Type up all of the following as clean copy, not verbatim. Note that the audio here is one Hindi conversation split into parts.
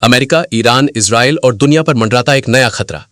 अमेरिका, ईरान, इजराइल और दुनिया पर मंडराता एक नया खतरा।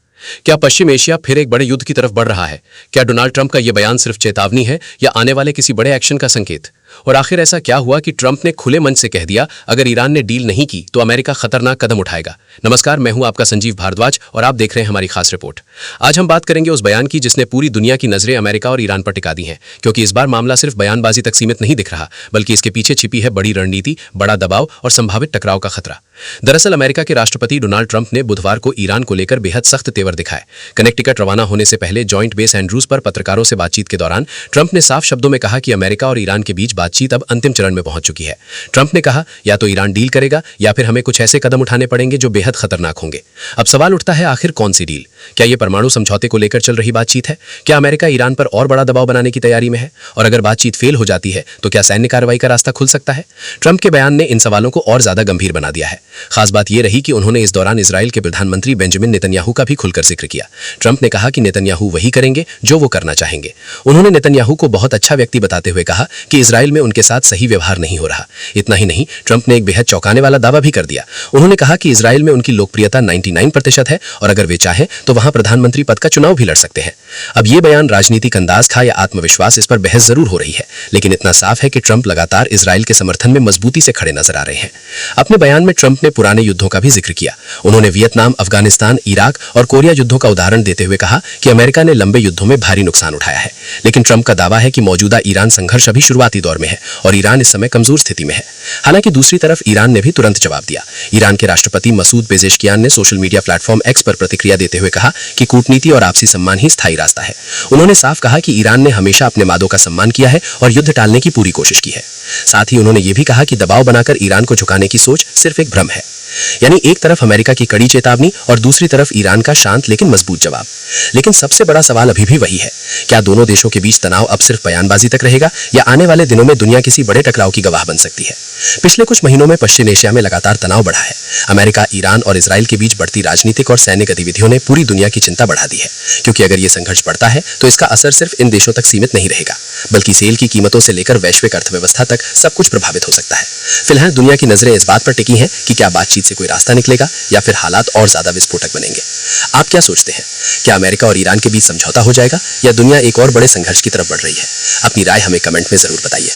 क्या पश्चिम एशिया फिर एक बड़े युद्ध की तरफ बढ़ रहा है? क्या डोनाल्ड ट्रंप का यह बयान सिर्फ चेतावनी है या आने वाले किसी बड़े एक्शन का संकेत? और आखिर ऐसा क्या हुआ कि ट्रंप ने खुले मन से कह दिया अगर ईरान ने डील नहीं की तो अमेरिका खतरनाक कदम उठाएगा? नमस्कार, मैं हूं आपका संजीव भारद्वाज और आप देख रहे हैं हमारी खास रिपोर्ट। आज हम बात करेंगे उस बयान की जिसने पूरी दुनिया की नजरें अमेरिका और ईरान पर टिका दी हैं, क्योंकि इस बार मामला सिर्फ बयानबाजी तक सीमित नहीं दिख रहा, बल्कि इसके पीछे छिपी है बड़ी रणनीति, बड़ा दबाव और संभावित टकराव का खतरा। दरअसल अमेरिका के राष्ट्रपति डोनाल्ड ट्रंप ने बुधवार को ईरान को लेकर बेहद सख्त तेवर दिखाए। कनेक्टिकट रवाना होने से पहले जॉइंट बेस एंड्रूज पर पत्रकारों से बातचीत के दौरान ट्रंप ने साफ शब्दों में कहा कि अमेरिका और ईरान के बीच बातचीत अब अंतिम चरण में पहुंच चुकी है। ट्रंप ने कहा, या तो ईरान डील करेगा या फिर हमें कुछ ऐसे कदम उठाने पड़ेंगे जो बेहद खतरनाक होंगे। अब सवाल उठता है, आखिर कौन सी डील? क्या यह परमाणु समझौते को लेकर चल रही बातचीत है? क्या अमेरिका ईरान पर और बड़ा दबाव बनाने की तैयारी में है? और अगर बातचीत फेल हो जाती है तो क्या सैन्य कार्रवाई का रास्ता खुल सकता है? ट्रंप के बयान ने इन सवालों को और ज्यादा गंभीर बना दिया है। खास बात यह रही कि उन्होंने इस दौरान इजराइल के प्रधानमंत्री बेंजामिन नेतन्याहू का भी खुलकर जिक्र किया। ट्रंप ने कहा कि नेतन्याहू वही करेंगे जो वो करना चाहेंगे। उन्होंने नेतन्याहू को बहुत अच्छा व्यक्ति बताते हुए कहा कि इजराइल में उनके साथ सही व्यवहार नहीं हो रहा। इतना ही नहीं, ट्रंप ने एक बेहद चौंकाने वाला दावा भी कर दिया। उन्होंने कहा कि इजराइल में उनकी लोकप्रियता 99% है और अगर वे चाहें तो वहां प्रधानमंत्री पद का चुनाव भी लड़ सकते हैं। अब ये बयान राजनीतिक अंदाज था या आत्मविश्वास, इस पर बहस जरूर हो रही है, लेकिन इतना साफ है कि ट्रंप लगातार इजराइल के समर्थन में मजबूती से खड़े नजर आ रहे हैं। अपने बयान में ट्रंप ने पुराने युद्धों का भी जिक्र किया। उन्होंने वियतनाम, अफगानिस्तान, इराक और कोरिया युद्धों का उदाहरण देते हुए कहा कि अमेरिका ने लंबे युद्धों में भारी नुकसान उठाया है। लेकिन ट्रंप का दावा है कि मौजूदा ईरान संघर्ष अभी शुरुआती दौर में है और ईरान इस समय कमजोर स्थिति में है। हालांकि दूसरी तरफ ईरान ने भी तुरंत जवाब दिया। ईरान के राष्ट्रपति मसूद पेजेश्कियान ने सोशल मीडिया प्लेटफॉर्म एक्स पर प्रतिक्रिया देते हुए कहा कि कूटनीति और आपसी सम्मान ही स्थायी रास्ता है। उन्होंने साफ कहा कि ईरान ने हमेशा अपने वादों का सम्मान किया है और युद्ध टालने की पूरी कोशिश की है। साथ ही उन्होंने ये भी कहा कि दबाव बनाकर ईरान को झुकाने की सोच सिर्फ एक भ्रम है। यानी एक तरफ अमेरिका की कड़ी चेतावनी और दूसरी तरफ ईरान का शांत लेकिन मजबूत जवाब। लेकिन सबसे बड़ा सवाल अभी भी वही है, क्या दोनों देशों के बीच तनाव अब सिर्फ बयानबाजी तक रहेगा या आने वाले दिनों में दुनिया किसी बड़े टकराव की गवाह बन सकती है? पिछले कुछ महीनों में पश्चिम एशिया में लगातार तनाव बढ़ा है। अमेरिका, ईरान और इजराइल के बीच बढ़ती राजनीतिक और सैन्य गतिविधियों ने पूरी दुनिया की चिंता बढ़ा दी है, क्योंकि अगर यह संघर्ष बढ़ता है तो इसका असर सिर्फ इन देशों तक सीमित नहीं रहेगा, बल्कि तेल की कीमतों से लेकर वैश्विक अर्थव्यवस्था तक सब कुछ प्रभावित हो सकता है। फिलहाल दुनिया की नजरें इस बात पर टिकी हैं कि क्या बातचीत से कोई रास्ता निकलेगा या फिर हालात और ज्यादा विस्फोटक बनेंगे। आप क्या सोचते हैं? क्या अमेरिका और ईरान के बीच समझौता हो जाएगा या दुनिया एक और बड़े संघर्ष की तरफ बढ़ रही है? अपनी राय हमें कमेंट में जरूर बताइए।